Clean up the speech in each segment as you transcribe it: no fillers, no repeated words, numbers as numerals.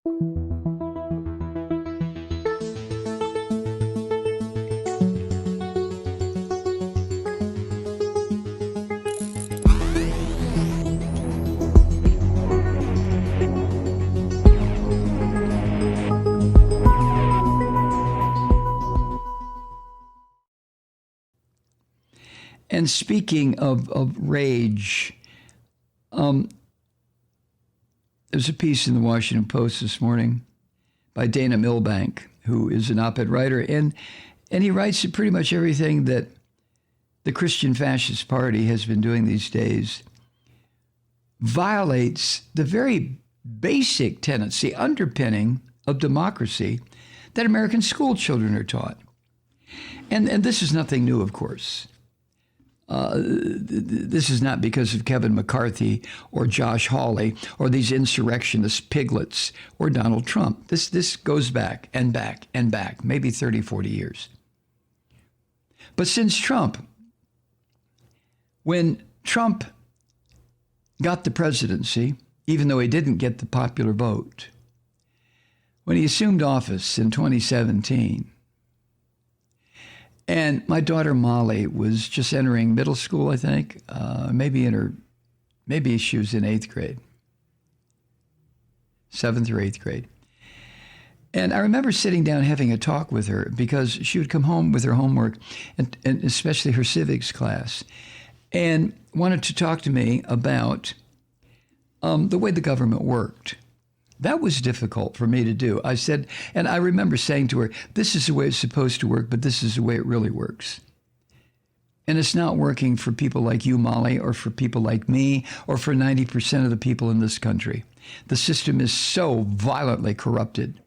And speaking of rage, there's a piece in the Washington Post this morning by Dana Milbank, who is an op-ed writer, and he writes pretty much everything that the Christian Fascist Party has been doing these days violates the very basic tendency, underpinning of democracy that American school children are taught. And this is nothing new, of course. This is not because of Kevin McCarthy or Josh Hawley or these insurrectionist piglets or Donald Trump. This goes back and back and back, maybe 30, 40 years. But since Trump, when Trump got the presidency, even though he didn't get the popular vote, when he assumed office in 2017, and my daughter Molly was just entering middle school, I think, maybe she was in 8th grade, 7th or 8th grade. And I remember sitting down having a talk with her because she would come home with her homework, and especially her civics class, and wanted to talk to me about the way the government worked. That was difficult for me to do. I said, and I remember saying to her, this is the way it's supposed to work, but this is the way it really works. And it's not working for people like you, Molly, or for people like me, or for 90% of the people in this country. The system is so violently corrupted.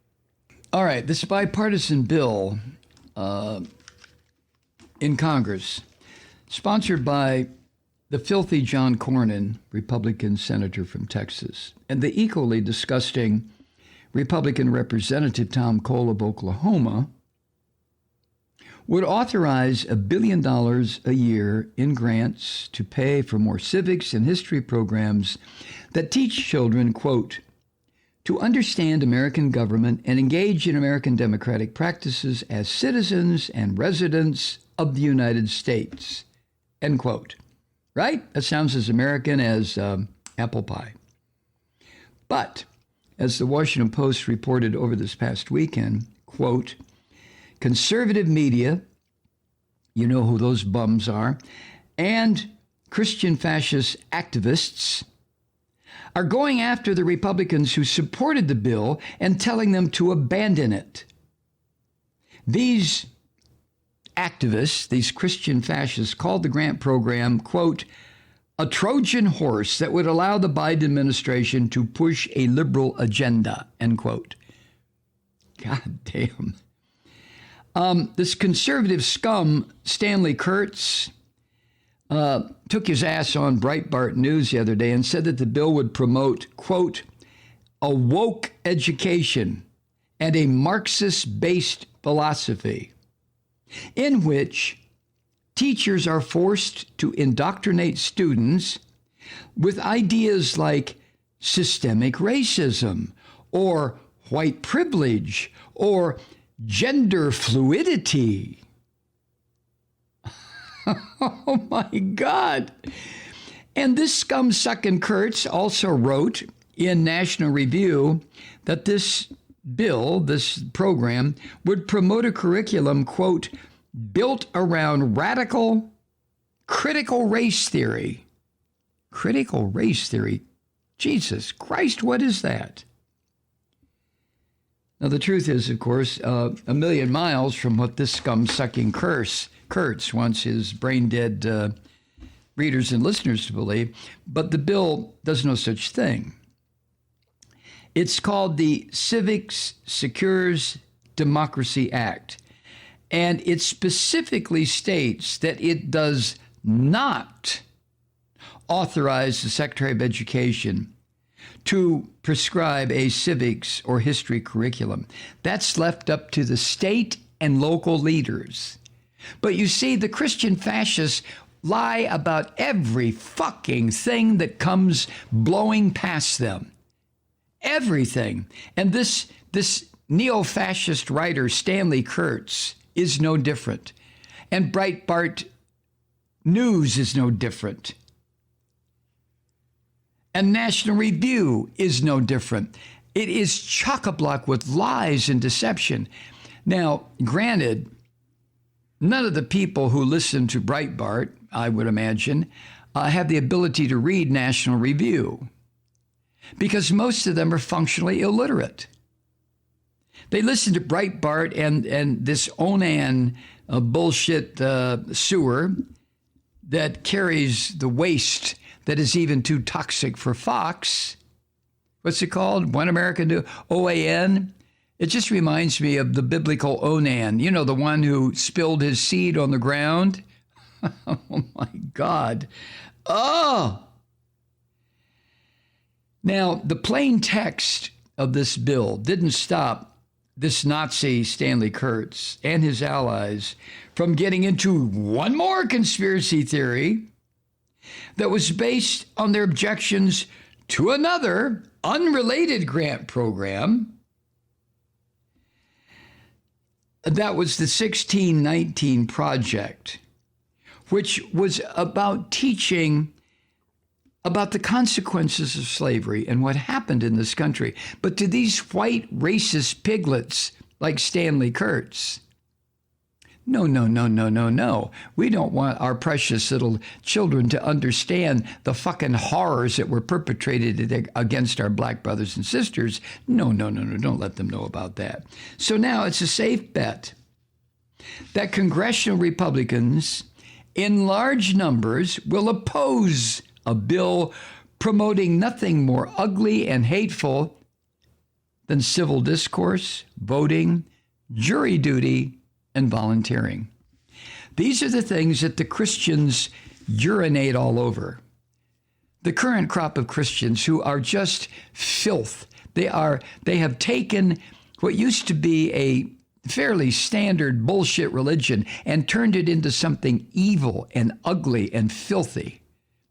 All right, this bipartisan bill in Congress, sponsored by the filthy John Cornyn, Republican senator from Texas, and the equally disgusting Republican Representative Tom Cole of Oklahoma, would authorize $1 billion a year in grants to pay for more civics and history programs that teach children, quote, to understand American government and engage in American democratic practices as citizens and residents of the United States, end quote. Right? That sounds as American as apple pie. But, as the Washington Post reported over this past weekend, quote, conservative media, you know who those bums are, and Christian fascist activists are going after the Republicans who supported the bill and telling them to abandon it. These activists, these Christian fascists, called the grant program, quote, a Trojan horse that would allow the Biden administration to push a liberal agenda, end quote. God damn. This conservative scum, Stanley Kurtz, took his ass on Breitbart News the other day and said that the bill would promote, quote, a woke education and a Marxist-based philosophy, in which teachers are forced to indoctrinate students with ideas like systemic racism or white privilege or gender fluidity. Oh my God. And this scum-sucking Kurtz also wrote in National Review that this bill, this program, would promote a curriculum, quote, built around radical critical race theory. Critical race theory? Jesus Christ, what is that? Now, the truth is, of course, a million miles from what this scum-sucking Kurtz wants his brain-dead readers and listeners to believe, but the bill does no such thing. It's called the Civics Secures Democracy Act, and it specifically states that it does not authorize the Secretary of Education to prescribe a civics or history curriculum. That's left up to the state and local leaders. But you see, the Christian fascists lie about every fucking thing that comes blowing past them. everything. And this neo-fascist writer, Stanley Kurtz, is no different. And Breitbart News is no different. And National Review is no different. It is chock-a-block with lies and deception. Now, granted, none of the people who listen to Breitbart, I would imagine, have the ability to read National Review, because most of them are functionally illiterate. They listen to Breitbart and this Onan bullshit sewer that carries the waste that is even too toxic for Fox. What's it called? One American Do OAN. It just reminds me of the biblical Onan, you know, the one who spilled his seed on the ground. Oh, my God. Oh! Now, the plain text of this bill didn't stop this Nazi Stanley Kurtz and his allies from getting into one more conspiracy theory that was based on their objections to another unrelated grant program. That was the 1619 Project, which was about teaching about the consequences of slavery and what happened in this country. But to these white racist piglets like Stanley Kurtz, no. We don't want our precious little children to understand the fucking horrors that were perpetrated against our black brothers and sisters. No. Don't let them know about that. So now it's a safe bet that congressional Republicans in large numbers will oppose a bill promoting nothing more ugly and hateful than civil discourse, voting, jury duty, and volunteering. These are the things that the Christians urinate all over. The current crop of Christians who are just filth. They have taken what used to be a fairly standard bullshit religion and turned it into something evil and ugly and filthy.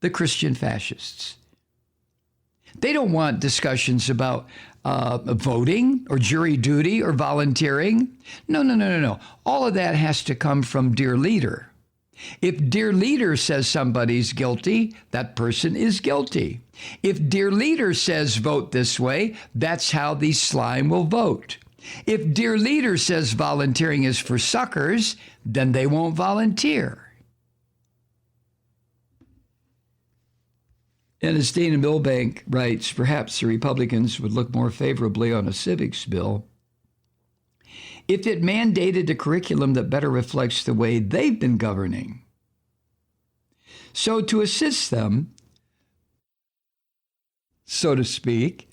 The Christian fascists. They don't want discussions about voting or jury duty or volunteering. No. All of that has to come from dear leader. If dear leader says somebody's guilty, that person is guilty. If dear leader says vote this way, that's how the slime will vote. If dear leader says volunteering is for suckers, then they won't volunteer. And as Dana Milbank writes, perhaps the Republicans would look more favorably on a civics bill if it mandated a curriculum that better reflects the way they've been governing. So to assist them, so to speak,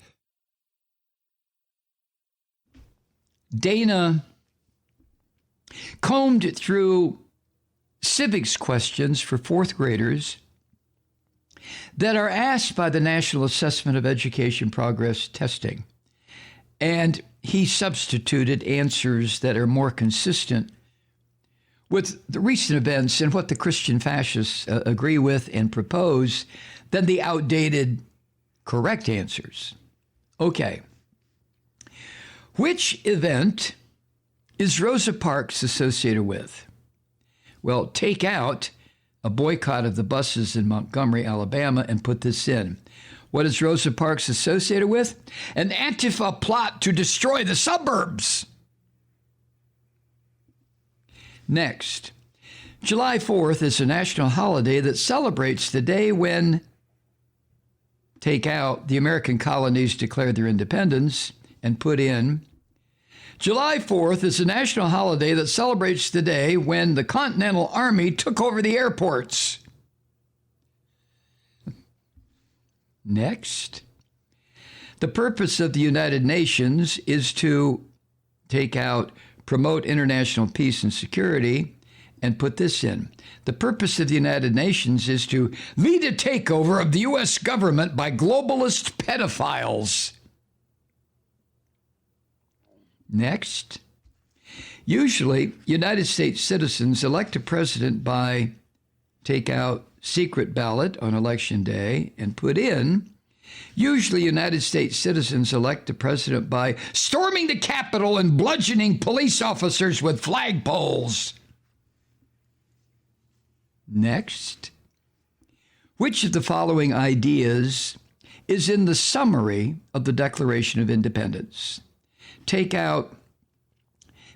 Dana combed through civics questions for fourth graders that are asked by the National Assessment of Education Progress Testing. And he substituted answers that are more consistent with the recent events and what the Christian fascists agree with and propose than the outdated correct answers. Okay. Which event is Rosa Parks associated with? Well, take out a boycott of the buses in Montgomery, Alabama, and put this in. What is Rosa Parks associated with? An Antifa plot to destroy the suburbs. Next, July 4th is a national holiday that celebrates the day when, take out, the American colonies declared their independence, and put in, July 4th is a national holiday that celebrates the day when the Continental Army took over the airports. Next, the purpose of the United Nations is to take out, promote international peace and security, and put this in. The purpose of the United Nations is to lead a takeover of the U.S. government by globalist pedophiles. Next, usually United States citizens elect a president by, take out, secret ballot on election day and put in, Usually, United States citizens elect a president by storming the Capitol and bludgeoning police officers with flagpoles. Next, which of the following ideas is in the summary of the Declaration of Independence? Take out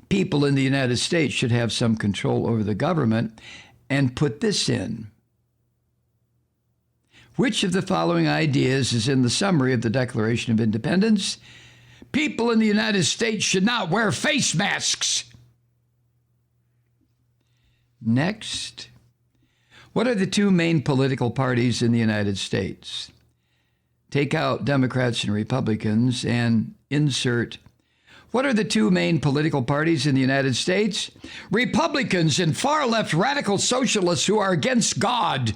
people in the United States should have some control over the government and put this in. Which of the following ideas is in the summary of the Declaration of Independence? People in the United States should not wear face masks. Next, what are the two main political parties in the United States? Take out Democrats and Republicans and insert, what are the two main political parties in the United States? Republicans and far-left radical socialists who are against God.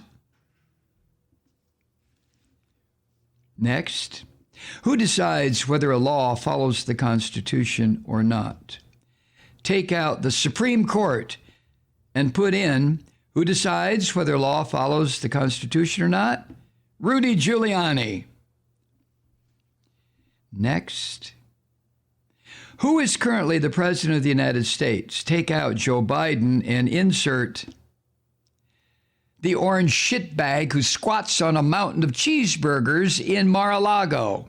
Next, who decides whether a law follows the Constitution or not? Take out the Supreme Court and put in, who decides whether law follows the Constitution or not? Rudy Giuliani. Next, who is currently the President of the United States? Take out Joe Biden and insert the orange shitbag who squats on a mountain of cheeseburgers in Mar-a-Lago.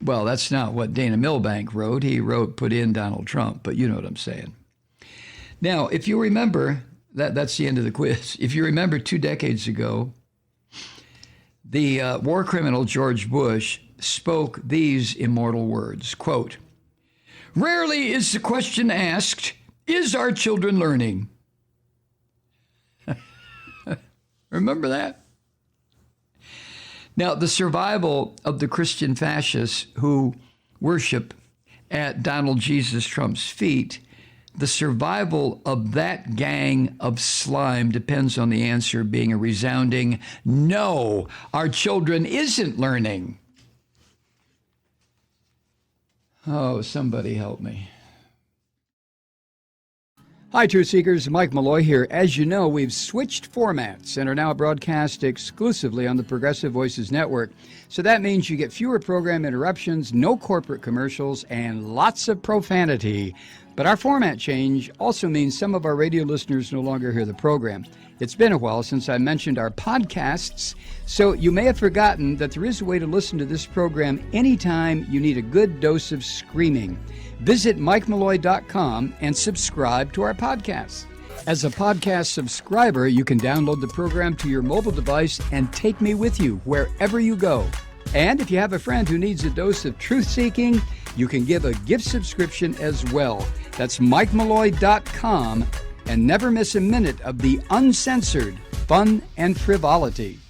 Well, that's not what Dana Milbank wrote. He put in Donald Trump, but you know what I'm saying. Now, if you remember, that's the end of the quiz. If you remember 2 decades ago, the war criminal George Bush spoke these immortal words, quote, "Rarely is the question asked, is our children learning?" Remember that? Now, the survival of the Christian fascists who worship at Donald Jesus Trump's feet, the survival of that gang of slime depends on the answer being a resounding no, our children isn't learning. Oh, somebody help me. Hi, Truth Seekers. Mike Malloy here. As you know, we've switched formats and are now broadcast exclusively on the Progressive Voices Network. So that means you get fewer program interruptions, no corporate commercials, and lots of profanity. But our format change also means some of our radio listeners no longer hear the program. It's been a while since I mentioned our podcasts, so you may have forgotten that there is a way to listen to this program anytime you need a good dose of screaming. Visit MikeMalloy.com and subscribe to our podcast. As a podcast subscriber, you can download the program to your mobile device and take me with you wherever you go. And if you have a friend who needs a dose of truth-seeking, you can give a gift subscription as well. That's MikeMalloy.com, and never miss a minute of the uncensored fun and frivolity.